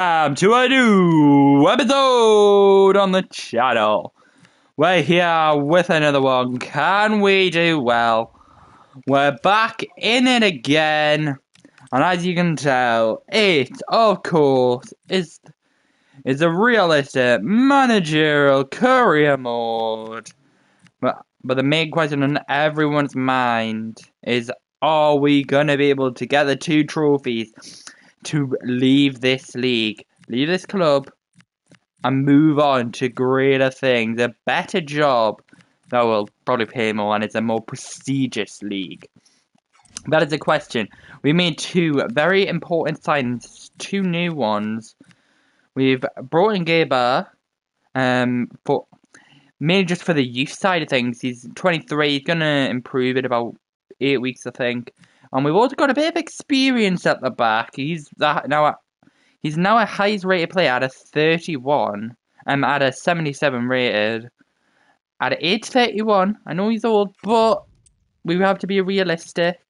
To a new episode on the channel. We're here with another one. Can we do well? We're back in it again. And as you can tell, it, of course, is a realistic managerial career mode. But the main question on everyone's mind is, are we going to be able to get the 2 trophies to leave this league, leave this club, and move on to greater things, a better job that will probably pay more, and it's a more prestigious league? That is the question. We made 2 very important signings, 2 new ones. We've brought in Gaber, for mainly just for the youth side of things. He's 23. He's gonna improve in about 8 weeks, I think. And we've also got a bit of experience at the back. He's now a highest rated player at a 31. At a 77 rated. At age 31. I know he's old, but we have to be realistic.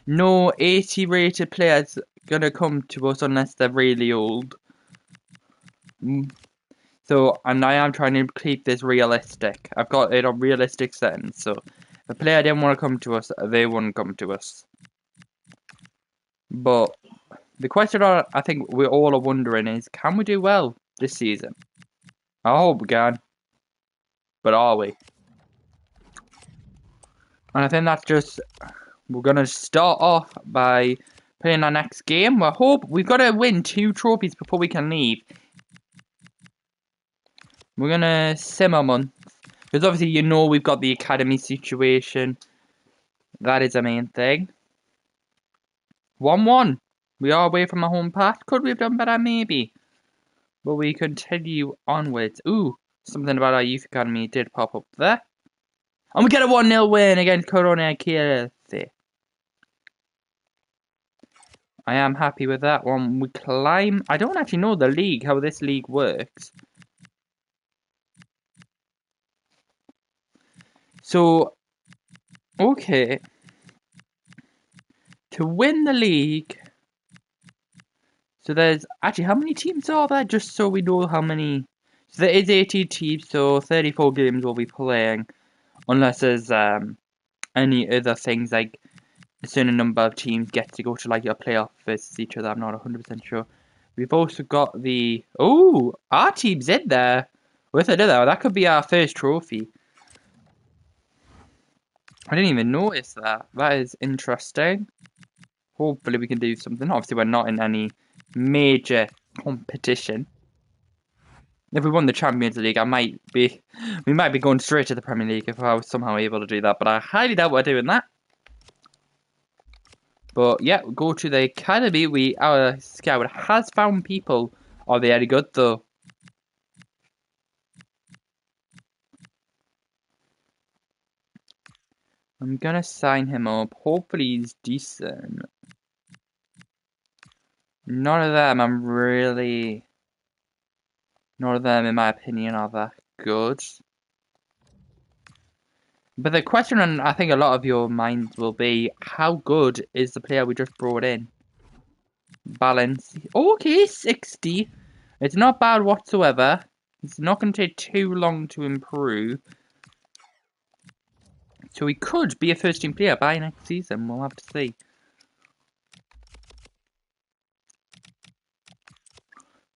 No 80 rated players gonna come to us unless they're really old. So, and I am trying to keep this realistic. I've got it on realistic settings, so if a player didn't want to come to us, they wouldn't come to us. But the question I think we all are wondering is, can we do well this season? I hope we can. But are we? And I think that's just, we're going to start off by playing our next game. We've got to win 2 trophies before we can leave. We're going to sim a month. Because obviously, we've got the academy situation. That is the main thing. 1-1. We are away from our home path. Could we have done better? Maybe. But we continue onwards. Ooh, something about our youth academy did pop up there. And we get a 1-0 win against Corona Kielce. I am happy with that one. We climb. I don't actually know the league, how this league works. So, okay. To win the league. So there's actually, how many teams are there? Just so we know how many. So there is 18 teams, so 34 games we'll be playing. Unless there's any other things, like a certain number of teams get to go to like a playoff versus each other. I'm not 100% sure. We've also got the... Oh, our team's in there with another. That could be our first trophy. I didn't even notice that. That is interesting. Hopefully we can do something. Obviously we're not in any major competition. If we won the Champions League, we might be going straight to the Premier League if I was somehow able to do that. But I highly doubt we're doing that. But yeah, we go to the academy. Our scout has found people. Oh, they are good though. I'm gonna sign him up. Hopefully he's decent. None of them, in my opinion, are that good. But the question on, I think, a lot of your minds will be, how good is the player we just brought in? Balance. Okay, 60. It's not bad whatsoever. It's not going to take too long to improve. So he could be a first-team player by next season. We'll have to see.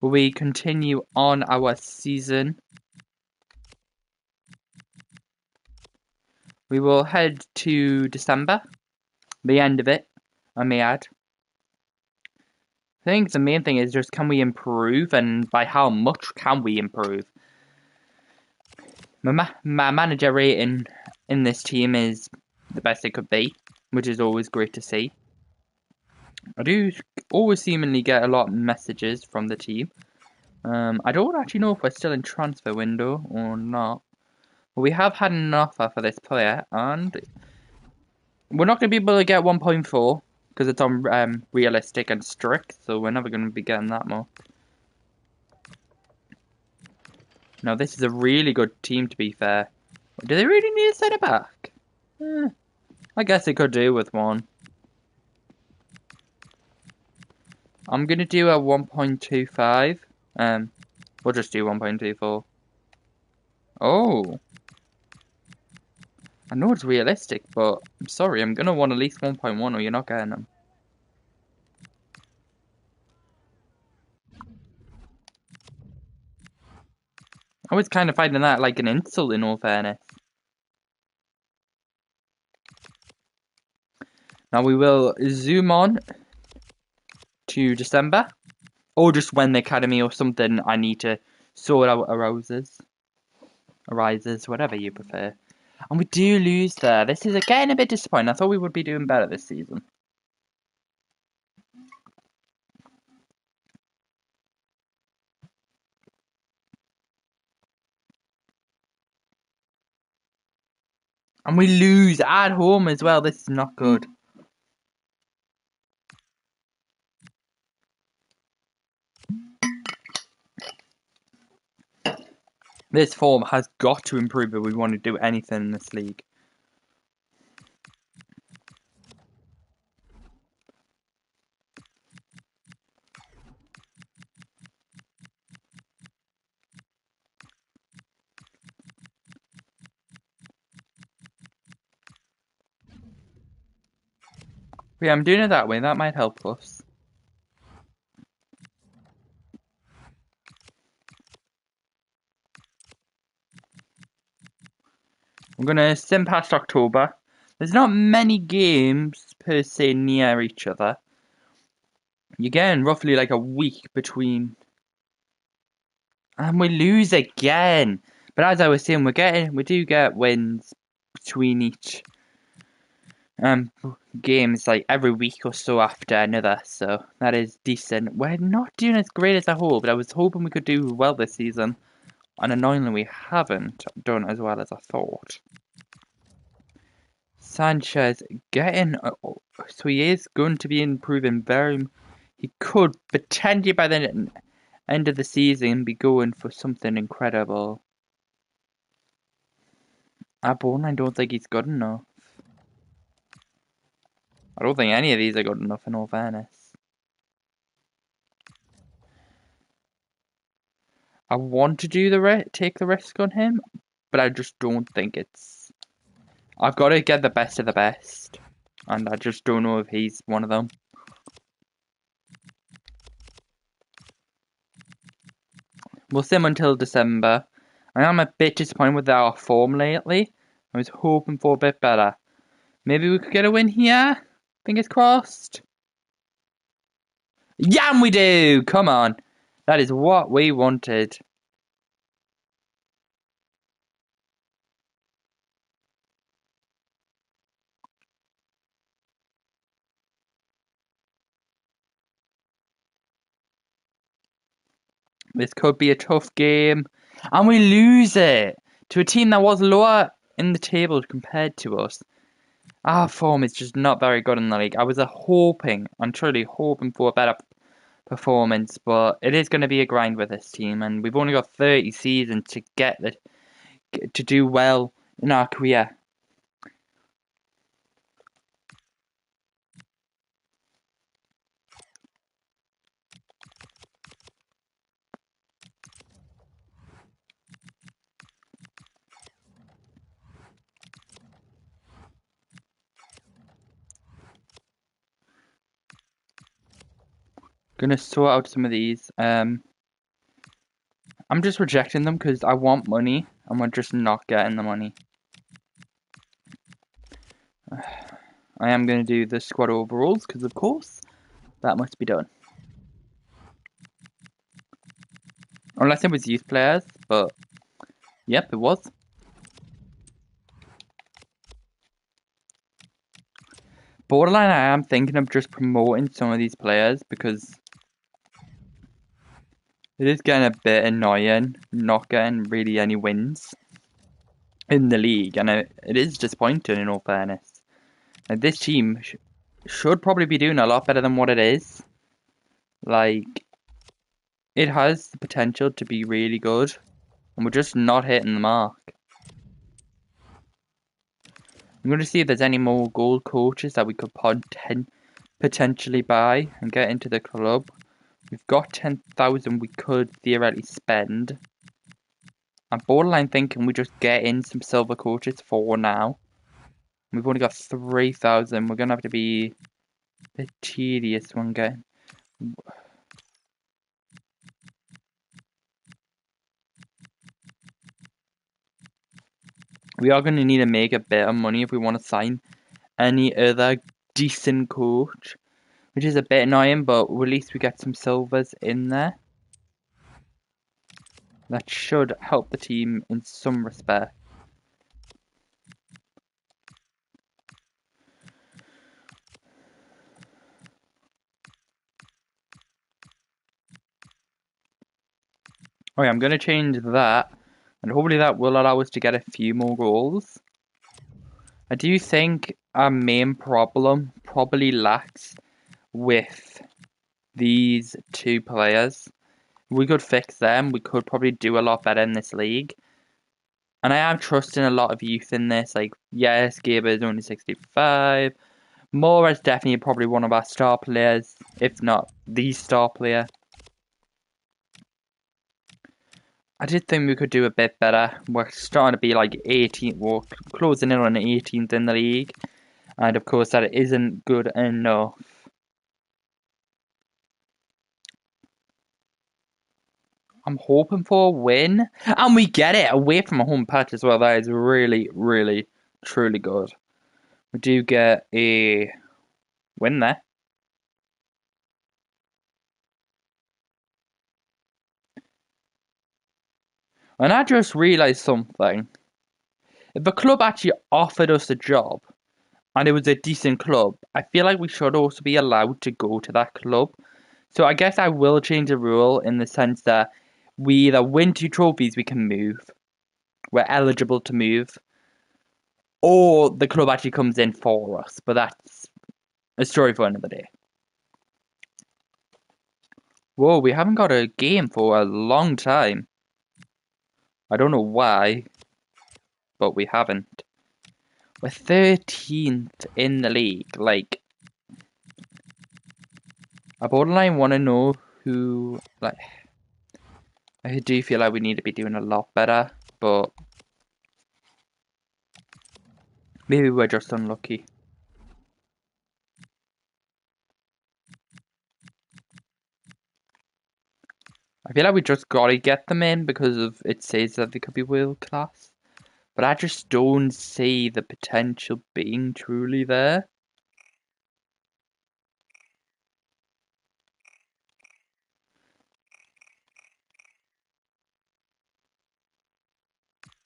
Will we continue on our season? We will head to December. The end of it, I may add. I think the main thing is just, can we improve, and by how much can we improve? My manager rating in this team is the best it could be, which is always great to see. I do always seemingly get a lot of messages from the team. I don't actually know if we're still in transfer window or not. But we have had an offer for this player, and we're not going to be able to get 1.4 because it's on realistic and strict, so we're never going to be getting that more. Now, this is a really good team, to be fair. Do they really need a centre back? I guess they could do with one. I'm gonna do a 1.25. We'll just do 1.24. Oh. I know it's realistic, but I'm sorry, I'm gonna want at least 1.1 or you're not getting them. I was kind of finding that like an insult in all fairness. Now we will zoom on to December. Or just when the academy or something I need to sort out arises, whatever you prefer. And we do lose there. This is again a bit disappointing. I thought we would be doing better this season. And we lose at home as well. This is not good. This form has got to improve if we want to do anything in this league. But yeah, I'm doing it that way. That might help us. I'm going to sim past October. There's not many games per se near each other. You're getting roughly like a week between. And we lose again. But as I was saying, we do get wins between each games like every week or so after another, so that is decent. We're not doing as great as I hoped, but I was hoping we could do well this season. And annoyingly we haven't done as well as I thought. Sanchez getting so he is going to be improving very. He could potentially by the end of the season be going for something incredible. I don't think he's good enough. I don't think any of these are good enough in all fairness. I want to do take the risk on him, but I just don't think it's. I've got to get the best of the best, and I just don't know if he's one of them. We'll sim until December. I am a bit disappointed with our form lately. I was hoping for a bit better. Maybe we could get a win here? Fingers crossed. Yeah, we do! Come on. That is what we wanted. This could be a tough game. And we lose it to a team that was lower in the table compared to us. Our form is just not very good in the league. I was I'm truly hoping for a better performance, but it is going to be a grind with this team, and we've only got 30 seasons to to do well in our career. Gonna sort out some of these. I'm just rejecting them because I want money, and we're just not getting the money. I am gonna do the squad overalls because, of course, that must be done. Unless it was youth players, but yep, it was. Borderline, I am thinking of just promoting some of these players because it is getting a bit annoying not getting really any wins in the league, and it is disappointing in all fairness. Like, this team should probably be doing a lot better than what it is. Like, it has the potential to be really good, and we're just not hitting the mark. I'm going to see if there's any more gold coaches that we could potentially buy and get into the club. We've got 10,000 we could theoretically spend. I'm borderline thinking we just get in some silver coaches for now. We've only got 3,000. We're gonna have to be a bit tedious one getting. We are gonna need to make a bit of money if we want to sign any other decent coach, which is a bit annoying, but at least we get some silvers in there. That should help the team in some respect. Okay, I'm going to change that, and hopefully that will allow us to get a few more goals. I do think our main problem probably lacks with these two players. We could fix them. We could probably do a lot better in this league. And I am trusting a lot of youth in this. Like, yes, Gaber is only 65. Moore is definitely probably one of our star players, if not the star player. I did think we could do a bit better. We're starting to be like 18th, we're closing in on 18th in the league. And of course that isn't good enough. I'm hoping for a win. And we get it away from a home patch as well. That is really, really, truly good. We do get a win there. And I just realised something. If a club actually offered us a job and it was a decent club, I feel like we should also be allowed to go to that club. So I guess I will change the rule in the sense that we either win 2 trophies, we can move. We're eligible to move. Or the club actually comes in for us. But that's a story for another day. Whoa, we haven't got a game for a long time. I don't know why, but we haven't. We're 13th in the league. Like, I borderline want to know who, like, I do feel like we need to be doing a lot better, but maybe we're just unlucky. I feel like we just gotta get them in because of it says that they could be world class. But I just don't see the potential being truly there.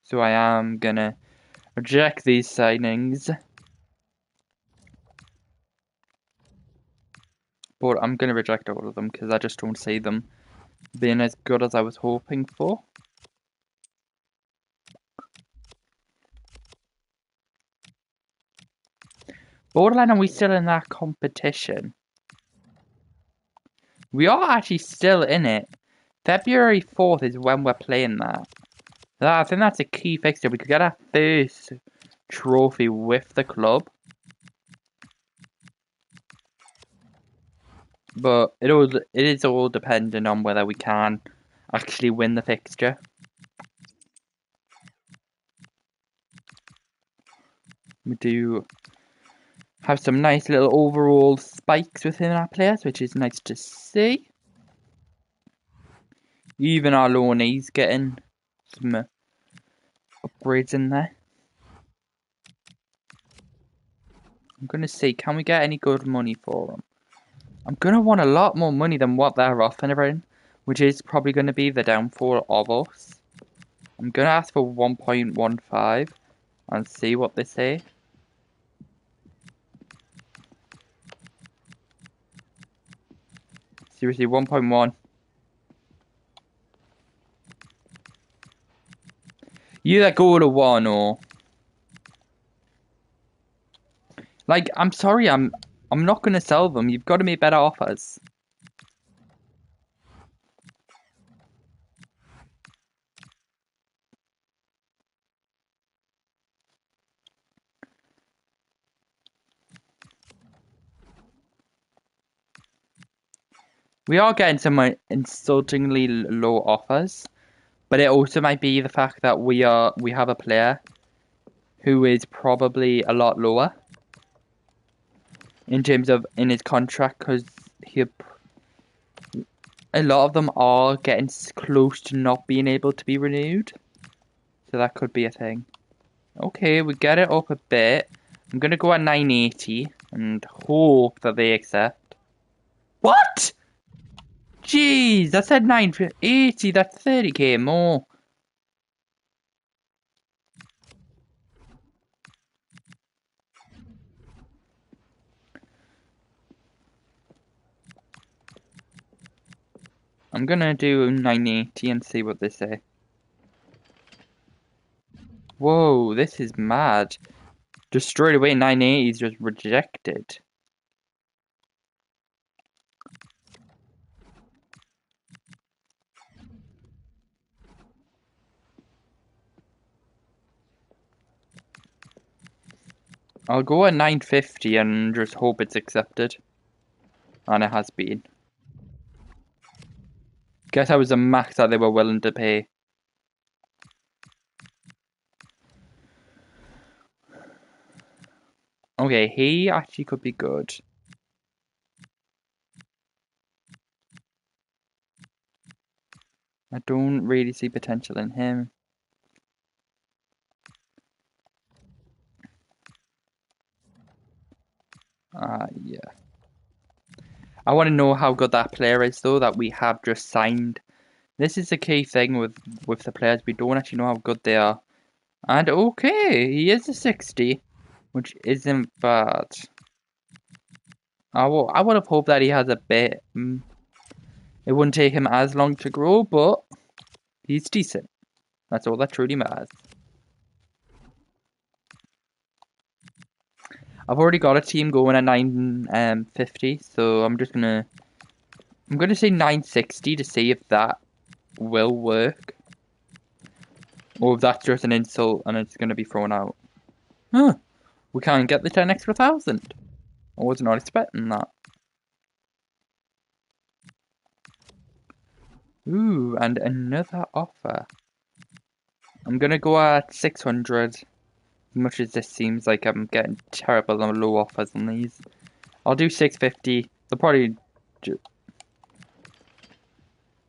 So I am gonna reject these signings. But I'm gonna reject all of them because I just don't see them being as good as I was hoping for. Borderline, are we still in that competition? We are actually still in it. February 4th is when we're playing that. I think that's a key fixture. We could get our first trophy with the club. But it is all dependent on whether we can actually win the fixture. We do have some nice little overall spikes within our players, which is nice to see. Even our loanees getting some upgrades in there. I'm going to see, can we get any good money for them? I'm going to want a lot more money than what they're offering, which is probably going to be the downfall of us. I'm going to ask for 1.15 and see what they say. Seriously, 1.1. You either go to 1 or... Like, I'm sorry, I'm not going to sell them. You've got to make better offers. We are getting some insultingly low offers, but it also might be the fact that we have a player who is probably a lot lower in terms of in his contract, because a lot of them are getting close to not being able to be renewed, so that could be a thing. Okay, we get it up a bit. I'm gonna go at 980 and hope that they accept. What? Jeez, that said 980. That's 30k more. I'm gonna do 980 and see what they say. Whoa, this is mad. Just straight away 980 is just rejected. I'll go at 950 and just hope it's accepted. And it has been. Guess that was the max that they were willing to pay. Okay, he actually could be good. I don't really see potential in him. Yeah. I want to know how good that player is, though, that we have just signed. This is the key thing with the players. We don't actually know how good they are. And okay, he is a 60, which isn't bad. I would have hoped that he has a bit. It wouldn't take him as long to grow, but he's decent. That's all that truly matters. I've already got a team going at 950, so I'm gonna say 960 to see if that will work. Or if that's just an insult and it's gonna be thrown out. Huh. We can't get the 10 extra thousand. I was not expecting that. Ooh, and another offer. I'm gonna go at 600. As much as this seems like I'm getting terrible low offers on these. I'll do 650. They'll probably...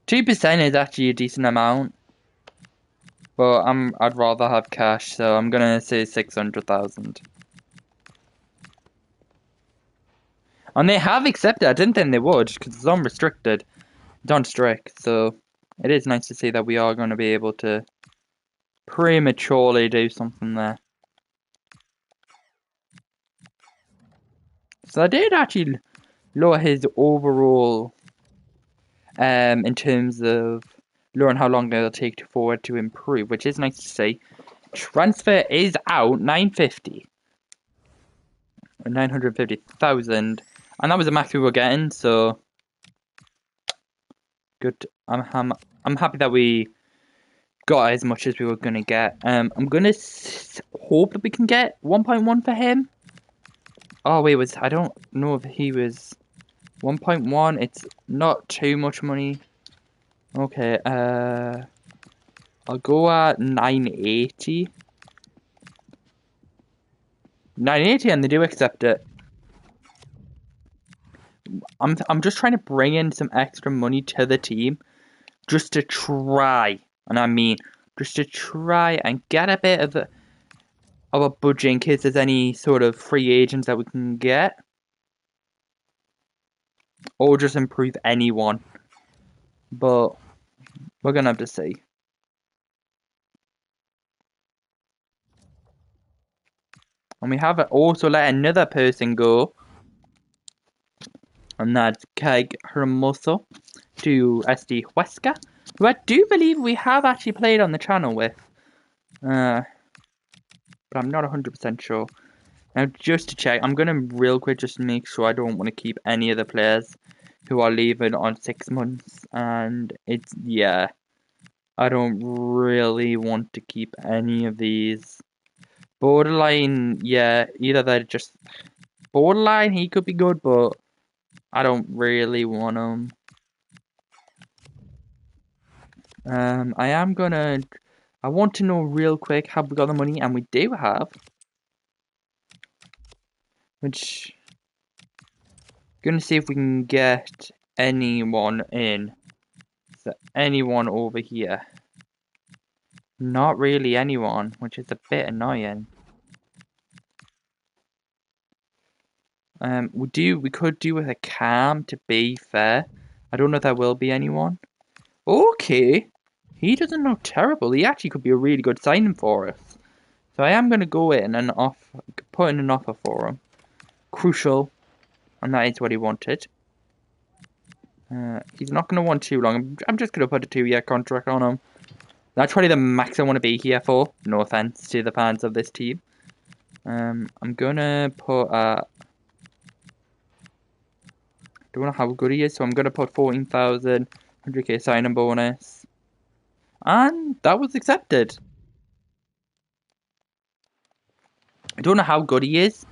2% is actually a decent amount. But I'd rather have cash, so I'm gonna say 600,000. And they have accepted. I didn't think they would, because it's unrestricted. It's on strict, so it is nice to see that we are going to be able to prematurely do something there. So I did actually lower his overall in terms of learn how long it'll take to forward to improve, which is nice to see. Transfer is out 950. 950,000. And that was the max we were getting, so good. I'm happy that we got as much as we were gonna get. I'm gonna hope that we can get 1.1 for him. Oh wait, I don't know if he was 1.1. It's not too much money. Okay, I'll go at 980. 980, and they do accept it. I'm just trying to bring in some extra money to the team, just to try, and I mean just to try and get a bit of a budget in case there's any sort of free agents that we can get, or just improve anyone. But we're gonna have to see. And we have also let another person go, and that's Keg Hermoso to SD Huesca, who I do believe we have actually played on the channel with. But I'm not 100% sure. Now, just to check, I'm going to real quick just make sure I don't want to keep any of the players who are leaving on 6 months. And it's, yeah, I don't really want to keep any of these. Borderline, yeah, either they're just... Borderline, he could be good, but I don't really want him. I want to know real quick, have we got the money? And we do have. Which, gonna see if we can get anyone in. Is there anyone over here? Not really anyone, which is a bit annoying. We could do with a cam, to be fair. I don't know if there will be anyone. Okay. He doesn't look terrible. He actually could be a really good signing for us. So I am going to go in and put in an offer for him. Crucial. And that is what he wanted. He's not going to want too long. I'm just going to put a 2-year contract on him. That's probably the max I want to be here for. No offense to the fans of this team. I'm going to put... don't know how good he is, so I'm going to put 14,000, 100k signing bonus. And that was accepted. I don't know how good he is,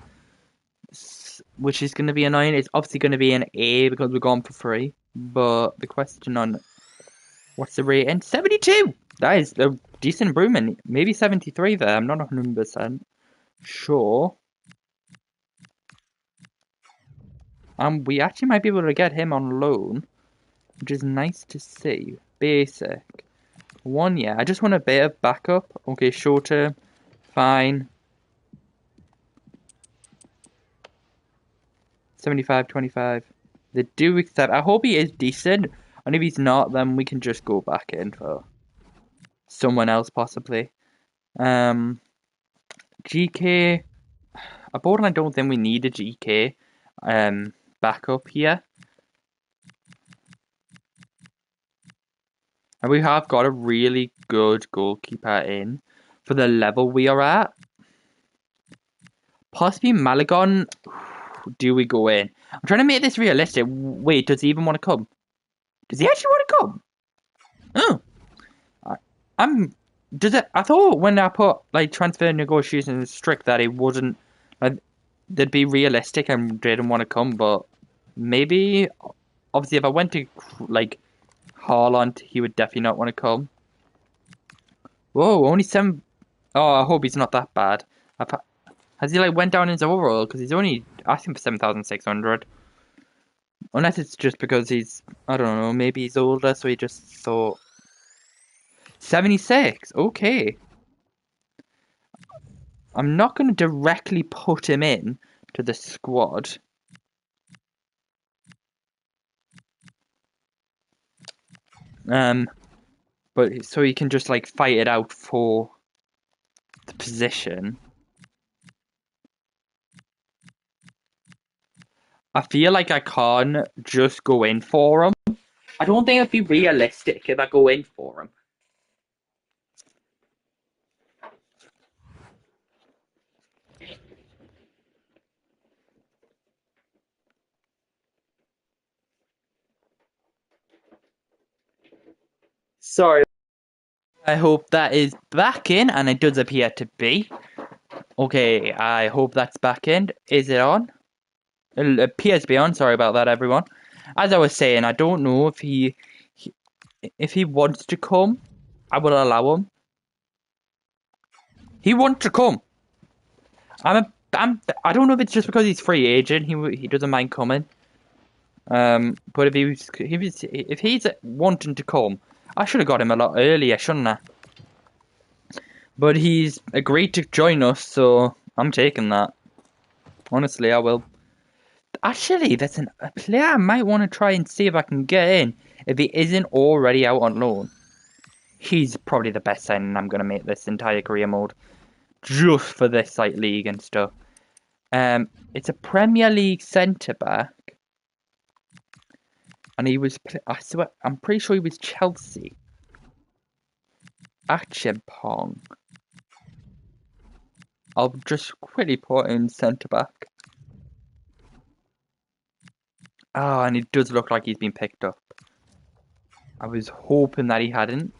which is going to be annoying. It's obviously going to be an A because we're going for free. But the question on what's the rating? 72! That is a decent improvement. Maybe 73 there. I'm not 100% sure. And we actually might be able to get him on loan, which is nice to see. Basic. 1 year. I just want a bit of backup. Okay, short term. Fine. 75, 25. They do accept. I hope he is decent. And if he's not, then we can just go back in for someone else possibly. GK. I borderline don't think we need a GK backup here. And we have got a really good goalkeeper in for the level we are at. Possibly Malagon. Do we go in? I'm trying to make this realistic. Wait, does he even want to come? Does he actually want to come? Oh. Does it? I thought when I put like transfer negotiations strict that it wouldn't like they'd be realistic and didn't want to come, but maybe obviously if I went to like Haaland, he would definitely not want to come. Whoa, only 7. Oh, I hope he's not that bad. Has he like went down in his overall? Because he's only asking for 7,600. Unless it's just because he's, I don't know, maybe he's older, so he just thought 76. Okay. I'm not going to directly put him in to the squad. But so he can just like fight it out for the position. I feel like I can't just go in for him. I don't think it'd be realistic if I go in for him. Sorry. I hope that is back in, and it does appear to be. Okay, I hope that's back in. Is it on? It appears to be on. Sorry about that, everyone. As I was saying, I don't know if he wants to come. I will allow him. He wants to come. I don't know if it's just because he's free agent. He doesn't mind coming. But if he's wanting to come, I should have got him a lot earlier, shouldn't I? But he's agreed to join us, so I'm taking that. Honestly, I will. Actually, there's a player I might want to try and see if I can get in if he isn't already out on loan. He's probably the best signing I'm going to make this entire career mode. Just for this like league and stuff. It's a Premier League centre-back. And he was, I swear, I'm pretty sure he was Chelsea. Achempong. I'll just quickly put in centre-back. Oh, and it does look like he's been picked up. I was hoping that he hadn't.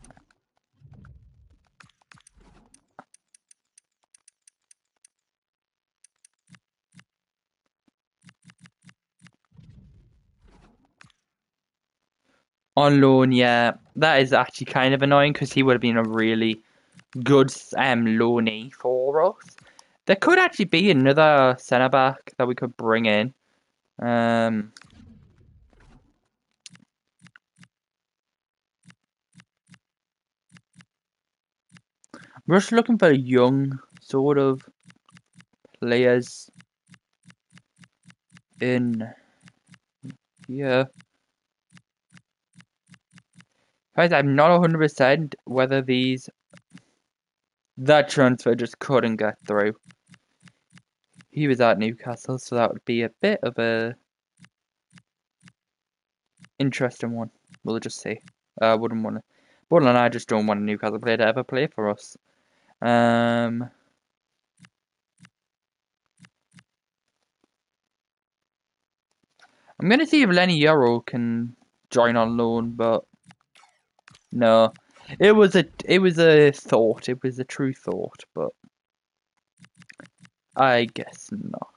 On loan, yeah. That is actually kind of annoying because he would have been a really good loanee for us. There could actually be another centre back that we could bring in. I'm just looking for young sort of players in here. Guys, I'm not 100% whether that transfer just couldn't get through. He was at Newcastle, so that would be a bit of a interesting one. We'll just say. I wouldn't want to. Butler and I just don't want a Newcastle player to ever play for us. I'm gonna see if Lenny Euro can join on loan, but no. It was a thought. It was a true thought, but I guess not.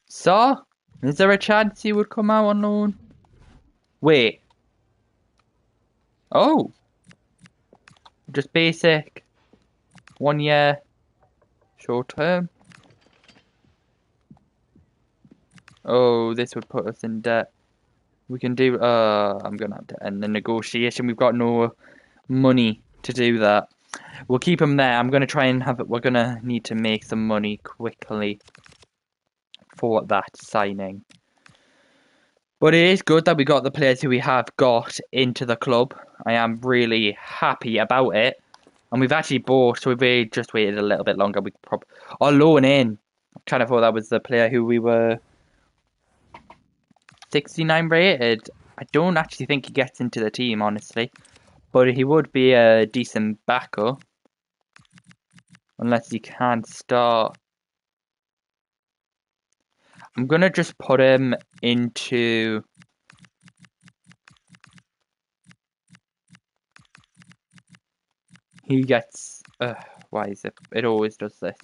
So, is there a chance he would come out on loan? Wait. Oh. Just basic. 1 year. Short term. Oh, this would put us in debt. We can do, I'm gonna have to end the negotiation. We've got no money to do that. We'll keep him there. I'm gonna try and have it. We're gonna need to make some money quickly for that signing. But it is good that we got the players who we have got into the club. I am really happy about it. And we've actually bought, so we've just waited a little bit longer. We probably loan in. I kind of thought that was the player who we were 69 rated. I don't actually think he gets into the team, honestly. But he would be a decent backup. Unless he can't start. I'm going to just put him into... He gets... why is it? It always does this.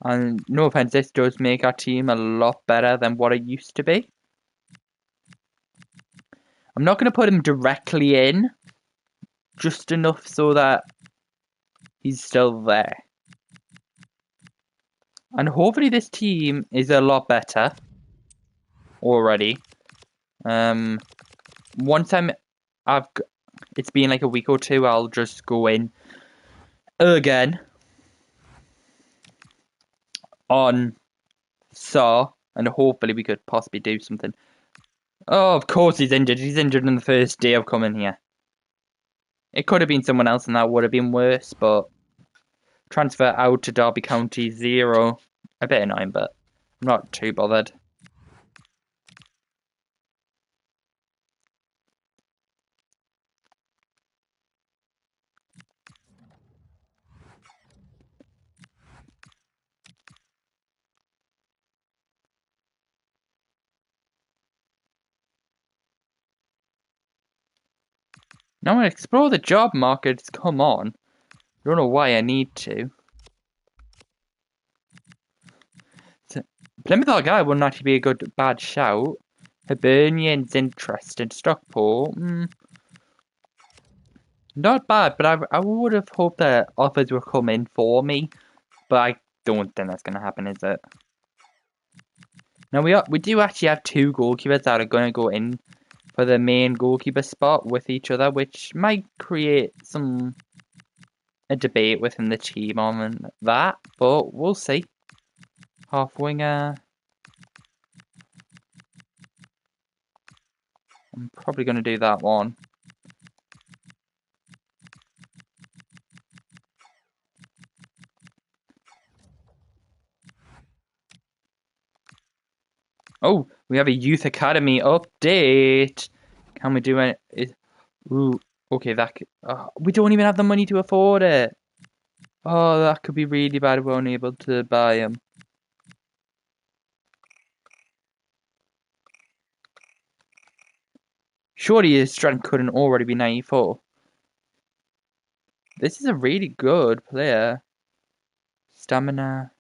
And no offense, this does make our team a lot better than what it used to be. I'm not going to put him directly in. Just enough so that he's still there. And hopefully this team is a lot better. Already. Once it's been like a week or two, I'll just go in again on Saw, and hopefully we could possibly do something. Oh, of course he's injured. He's injured on the first day of coming here. It could have been someone else and that would have been worse, but transfer out to Derby County 0. A bit annoying, but I'm not too bothered. Now I'm going to explore the job market. Come on. I don't know why I need to. Plymouth Argyle wouldn't actually be a bad shout. Hibernian's interested. Stockport. Not bad, but I would have hoped that offers were coming for me. But I don't think that's going to happen, is it? Now we do actually have 2 goalkeepers that are going to go in for the main goalkeeper spot with each other, which might create a debate within the team on that, but we'll see. Half winger. I'm probably going to do that one. Oh, we have a youth academy update. Can we do it? Ooh, okay, we don't even have the money to afford it. Oh, that could be really bad if we're only able to buy him. Surely his strength couldn't already be 94. This is a really good player. Stamina.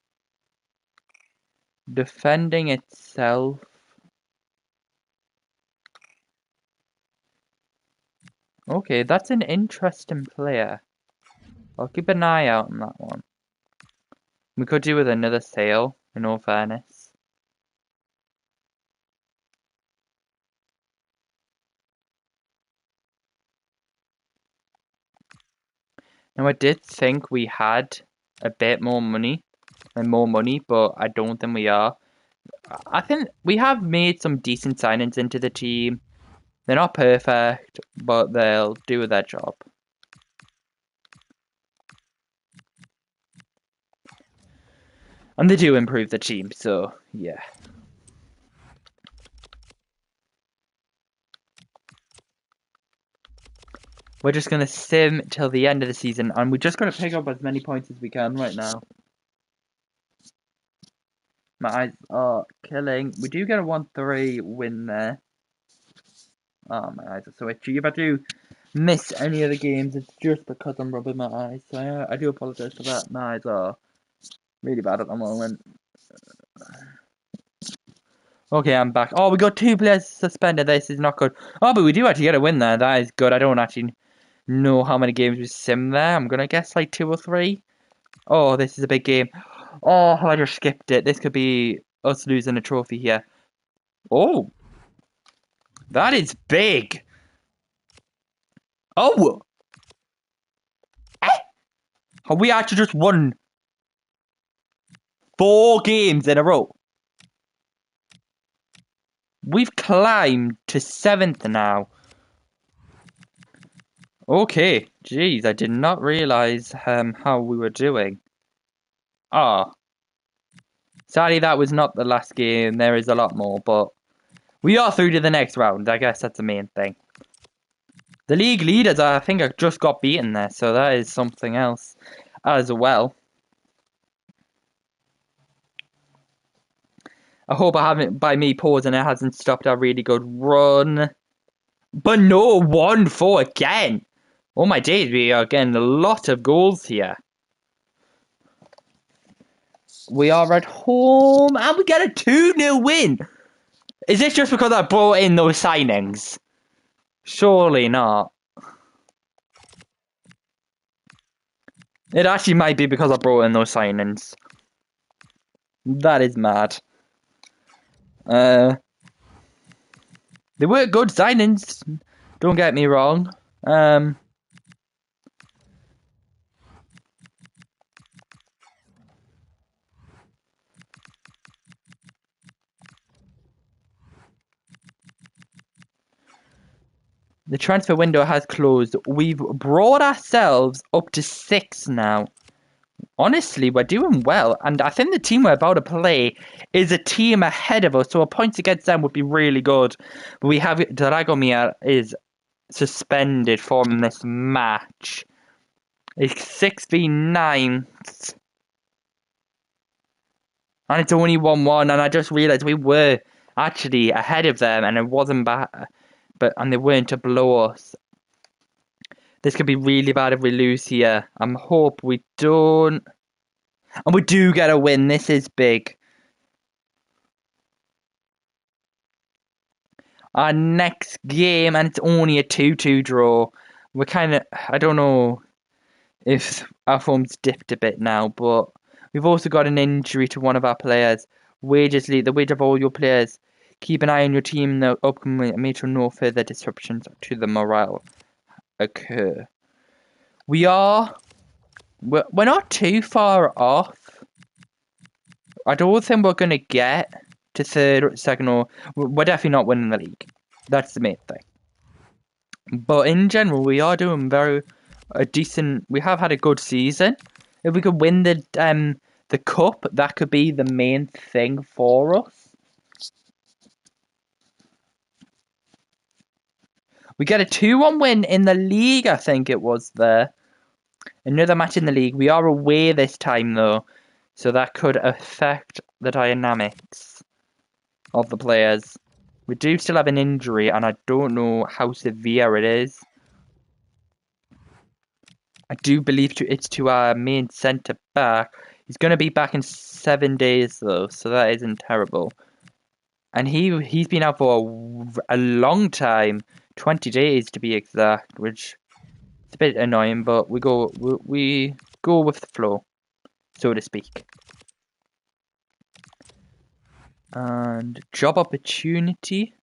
Defending itself. Okay, that's an interesting player. I'll keep an eye out on that one. We could do with another sale, in all fairness. Now, I did think we had a bit more money, but I don't think we are. I think we have made some decent signings into the team. They're not perfect, but they'll do their job. And they do improve the team, so yeah. We're just going to sim till the end of the season, and we're just going to pick up as many points as we can right now. My eyes are killing. We do get a 1-3 win there. Oh, my eyes are so itchy. If I do miss any of the games, it's just because I'm rubbing my eyes. So I do apologise for that. My eyes are really bad at the moment. Okay, I'm back. Oh, we got 2 players suspended. This is not good. Oh, but we do actually get a win there. That is good. I don't actually know how many games we sim there. I'm going to guess like 2 or 3. Oh, this is a big game. Oh, I just skipped it. This could be us losing a trophy here. Oh, that is big. Oh, have we actually just won 4 games in a row? We've climbed to 7th now. Okay, jeez, I did not realize how we were doing. Ah, sadly that was not the last game. There is a lot more, but we are through to the next round. I guess that's the main thing. The league leaders, I think, I just got beaten there, so that is something else as well. I hope I haven't, by me pausing, it hasn't stopped a really good run. But no, 1-4 again. Oh my days, we are getting a lot of goals here. We are at home, and we get a 2-0 win. Is this just because I brought in those signings? Surely not. It actually might be because I brought in those signings. That is mad. They were good signings, don't get me wrong. The transfer window has closed. We've brought ourselves up to 6 now. Honestly, we're doing well, and I think the team we're about to play is a team ahead of us, so a point against them would be really good. But we have Dragomir is suspended from this match. It's 6v9, and it's only 1-1, and I just realised we were actually ahead of them, and it wasn't bad, and they weren't to blow us. This could be really bad if we lose here. I hope we don't. And we do get a win. This is big. Our next game, and it's only a 2-2 draw. We're kind of, I don't know if our form's dipped a bit now, but we've also got an injury to one of our players. Wages lead, the wage of all your players. Keep an eye on your team in the upcoming and make sure no further disruptions to the morale occur. We're not too far off. I don't think we're going to get to third or second, or we're definitely not winning the league. That's the main thing. But in general, we are doing a decent. We have had a good season. If we could win the cup, that could be the main thing for us. We get a 2-1 win in the league, I think it was there. Another match in the league. We are away this time, though, so that could affect the dynamics of the players. We do still have an injury, and I don't know how severe it is. I do believe it's to our main centre-back. He's going to be back in 7 days, though, so that isn't terrible. And he's been out for a long time, 20 days to be exact, which is a bit annoying, but we go with the flow, so to speak. And job opportunity.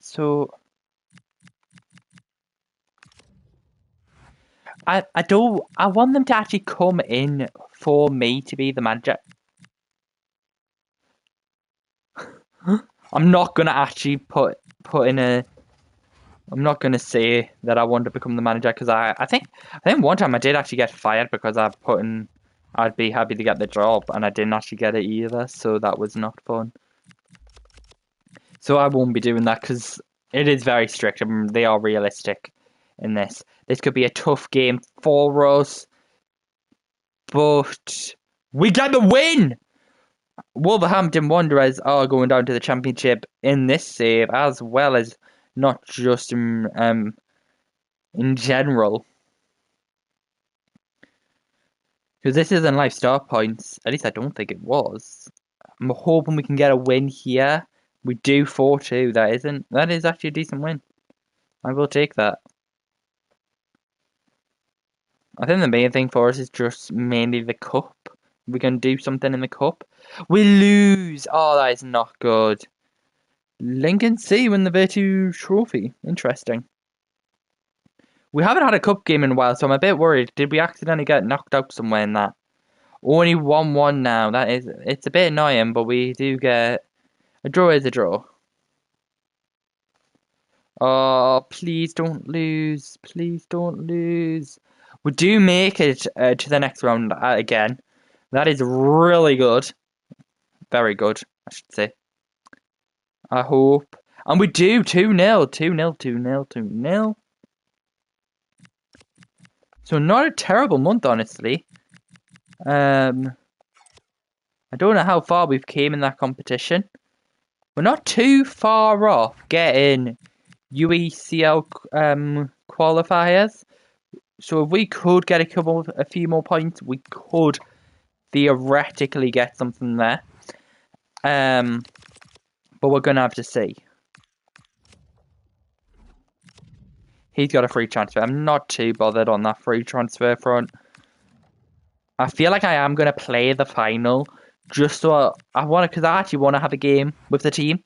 So I want them to actually come in for me to be the manager. I'm not gonna actually put in a. I'm not gonna say that I want to become the manager because I think one time I did actually get fired because I put in. I'd be happy to get the job and I didn't actually get it either, so that was not fun. So I won't be doing that because it is very strict and they are realistic in this. This could be a tough game for us, but we get the win! Wolverhampton Wanderers are going down to the Championship in this save, as well as not just in general. Because this isn't life star points. At least I don't think it was. I'm hoping we can get a win here. We do 4-2. That is actually a decent win. I will take that. I think the main thing for us is just mainly the cup. We can do something in the cup. We lose. Oh, that is not good. Lincoln C win the Virtue Trophy. Interesting. We haven't had a cup game in a while, so I'm a bit worried. Did we accidentally get knocked out somewhere in that? Only 1-1 now. It's a bit annoying, but we do get a draw is a draw. Oh, please don't lose. Please don't lose. We do make it to the next round again. That is really good. Very good, I should say. I hope. And we do 2-0. 2-0, 2-0, 2-0. So not a terrible month, honestly. I don't know how far we've came in that competition. We're not too far off getting UECL qualifiers. So if we could get a few more points, we could theoretically get something there. But we're gonna have to see. He's got a free transfer. I'm not too bothered on that free transfer front. I feel like I am gonna play the final just so I want to, because I actually want to have a game with the team.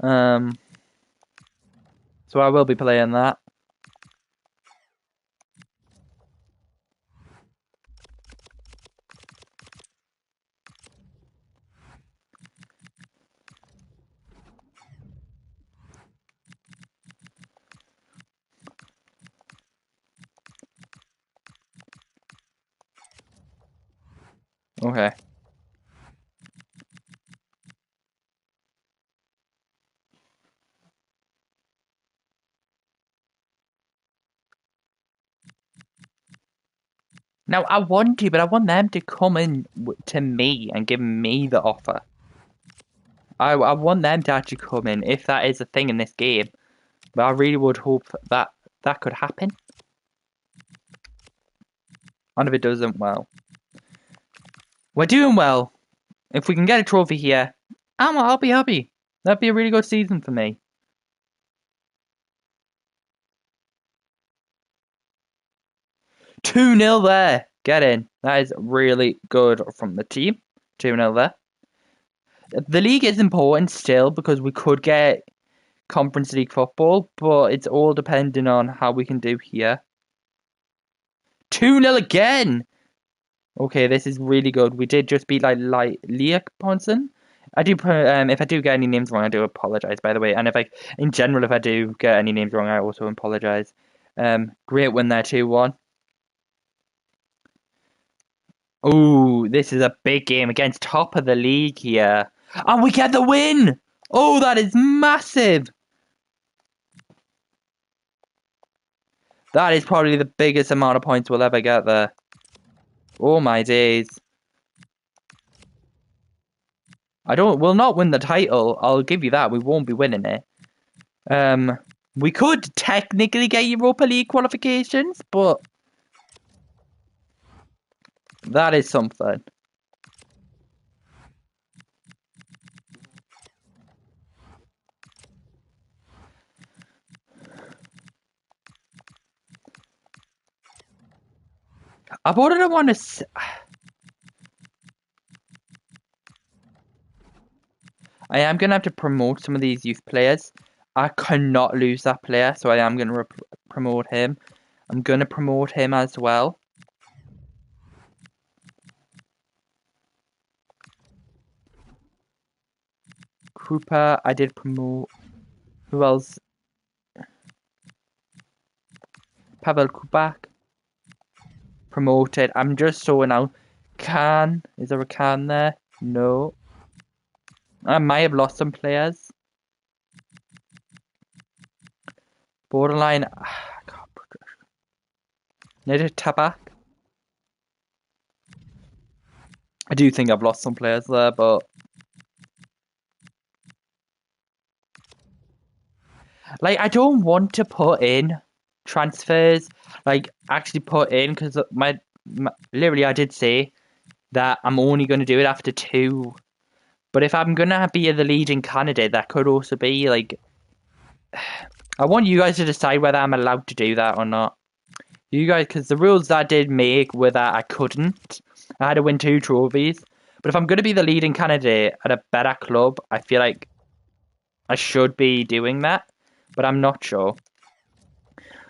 So I will be playing that. Okay. Now I want to, but I want them to come in to me and give me the offer. I want them to actually come in if that is a thing in this game. But I really would hope that that could happen. And if it doesn't, well, we're doing well. If we can get a trophy here, I'll be happy. That'd be a really good season for me. 2-0 there. Get in. That is really good from the team. 2-0 there. The league is important still because we could get Conference League football, but it's all depending on how we can do here. 2-0 again. Okay, this is really good. We did just beat like Leopoldson. I do if I do get any names wrong, I do apologize, by the way. And in general, if I do get any names wrong, I also apologize. Great win there, 2-1. Oh, this is a big game against top of the league here. And we get the win! Oh, that is massive! That is probably the biggest amount of points we'll ever get there. Oh my days. We'll not win the title. I'll give you that. We won't be winning it. We could technically get Europa League qualifications, but that is something. I wouldn't want to. I am gonna have to promote some of these youth players. I cannot lose that player, so I am gonna promote him. I'm gonna promote him as well. Krupa, I did promote. Who else? Pavel Kubak. Promoted. I'm just sorting out. Can. Is there a can there? No. I might have lost some players. Borderline. Need a Tabak. I do think I've lost some players there, but like I don't want to put in transfers. Like actually put in because my literally I did say that I'm only going to do it after 2. But if I'm going to be the leading candidate, that could also be like. I want you guys to decide whether I'm allowed to do that or not. You guys, because the rules that I did make were that I couldn't. I had to win 2 trophies. But if I'm going to be the leading candidate at a better club, I feel like I should be doing that. But I'm not sure.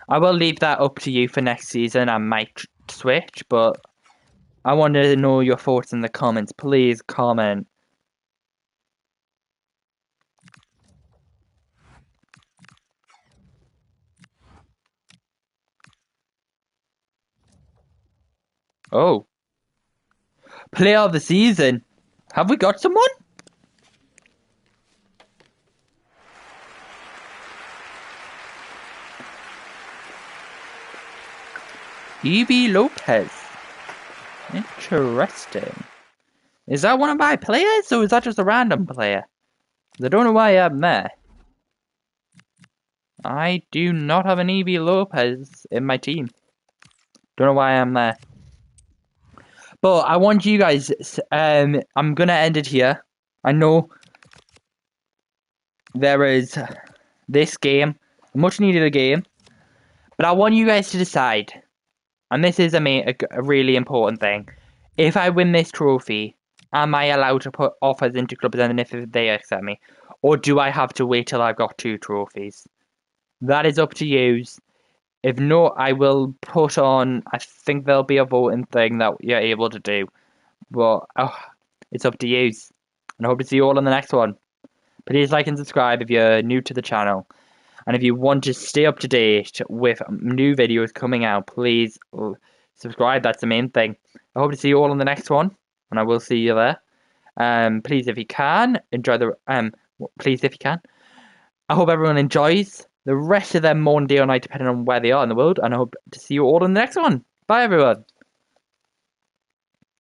I will leave that up to you for next season. I might switch, but I want to know your thoughts in the comments. Please comment. Oh. Player of the season. Have we got someone? Evie Lopez. Interesting. Is that one of my players, or is that just a random player? I don't know why I'm there. I do not have an Evie Lopez in my team. Don't know why I'm there. But I want you guys, I'm gonna end it here. I know there is this game, a much needed game, but I want you guys to decide, and this is a really important thing. If I win this trophy, am I allowed to put offers into clubs and if they accept me? Or do I have to wait till I've got 2 trophies? That is up to you. If not, I will put on, I think there'll be a voting thing that you're able to do. But it's up to you. And I hope to see you all in the next one. Please like and subscribe if you're new to the channel. And if you want to stay up to date with new videos coming out, please subscribe. That's the main thing. I hope to see you all in the next one. And I will see you there. Please, if you can, enjoy the... please, if you can. I hope everyone enjoys the rest of their morning, day, or night, depending on where they are in the world. And I hope to see you all in the next one. Bye, everyone.